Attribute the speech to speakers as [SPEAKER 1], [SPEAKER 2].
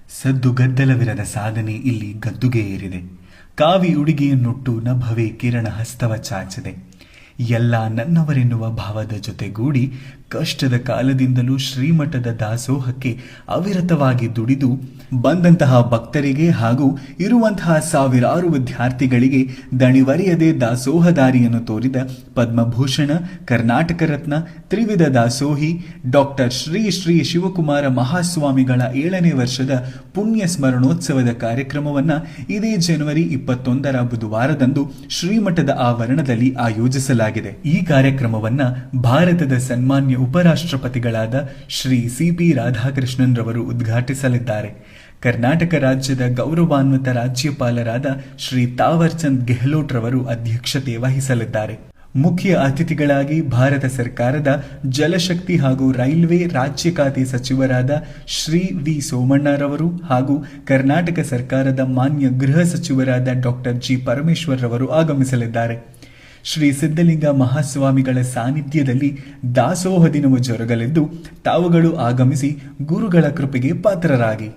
[SPEAKER 1] ಸದ್ದುಗದ್ದಲವಿರದ ಸಾಧನೆ ಇಲ್ಲಿ ಗದ್ದುಗೆ ಏರಿದೆ. ಕಾವಿ ಉಡುಗೆಯನ್ನುಟ್ಟು ನಭವೇ ಕಿರಣ ಹಸ್ತವ ಚಾಚಿದೆ. ಎಲ್ಲ ನನ್ನವರೆನ್ನುವ ಭಾವದ ಜೊತೆಗೂಡಿ ಕಷ್ಟದ ಕಾಲದಿಂದಲೂ ಶ್ರೀಮಠದ ದಾಸೋಹಕ್ಕೆ ಅವಿರತವಾಗಿ ದುಡಿದು ಬಂದಂತಹ ಭಕ್ತರಿಗೆ ಹಾಗೂ ಇರುವಂತಹ ಸಾವಿರಾರು ವಿದ್ಯಾರ್ಥಿಗಳಿಗೆ ದಣಿವರಿಯದೆ ದಾಸೋಹ ದಾರಿಯನ್ನು ತೋರಿದ ಪದ್ಮಭೂಷಣ, ಕರ್ನಾಟಕ ರತ್ನ, ತ್ರಿವಿಧ ದಾಸೋಹಿ ಡಾಕ್ಟರ್ ಶ್ರೀ ಶ್ರೀ ಶಿವಕುಮಾರ ಮಹಾಸ್ವಾಮಿಗಳ 7ನೇ ವರ್ಷದ ಪುಣ್ಯ ಸ್ಮರಣೋತ್ಸವದ ಕಾರ್ಯಕ್ರಮವನ್ನು ಇದೇ ಜನವರಿ 21ರ ಬುಧವಾರದಂದು ಶ್ರೀಮಠದ ಆವರಣದಲ್ಲಿ ಆಯೋಜಿಸಲಾಗಿದೆ. ಈ ಕಾರ್ಯಕ್ರಮವನ್ನ ಭಾರತದ ಸನ್ಮಾನ್ಯ ಉಪರಾಷ್ಟ್ರಪತಿಗಳಾದ ಶ್ರೀ ಸಿ.ಪಿ. ರಾಧಾಕೃಷ್ಣನ್ ರವರು ಉದ್ಘಾಟಿಸಲಿದ್ದಾರೆ. ಕರ್ನಾಟಕ ರಾಜ್ಯದ ಗೌರವಾನ್ವಿತ ರಾಜ್ಯಪಾಲರಾದ ಶ್ರೀ ತಾವರ್ ಚಂದ್ ಗೆಹ್ಲೋಟ್ ರವರು ಅಧ್ಯಕ್ಷತೆ ವಹಿಸಲಿದ್ದಾರೆ. ಮುಖ್ಯ ಅತಿಥಿಗಳಾಗಿ ಭಾರತ ಸರ್ಕಾರದ ಜಲಶಕ್ತಿ ಹಾಗೂ ರೈಲ್ವೆ ರಾಜ್ಯ ಖಾತೆ ಸಚಿವರಾದ ಶ್ರೀ ವಿ ಸೋಮಣ್ಣರವರು ಹಾಗೂ ಕರ್ನಾಟಕ ಸರ್ಕಾರದ ಮಾನ್ಯ ಗೃಹ ಸಚಿವರಾದ ಡಾಕ್ಟರ್ ಜಿ ಪರಮೇಶ್ವರ್ ರವರು ಆಗಮಿಸಲಿದ್ದಾರೆ. ಶ್ರೀ ಸಿದ್ಧಲಿಂಗ ಮಹಾಸ್ವಾಮಿಗಳ ಸಾನ್ನಿಧ್ಯದಲ್ಲಿ ದಾಸೋಹ ದಿನವು ಜರುಗಲಿದ್ದು, ತಾವುಗಳು ಆಗಮಿಸಿ ಗುರುಗಳ ಕೃಪೆಗೆ ಪಾತ್ರರಾಗಿ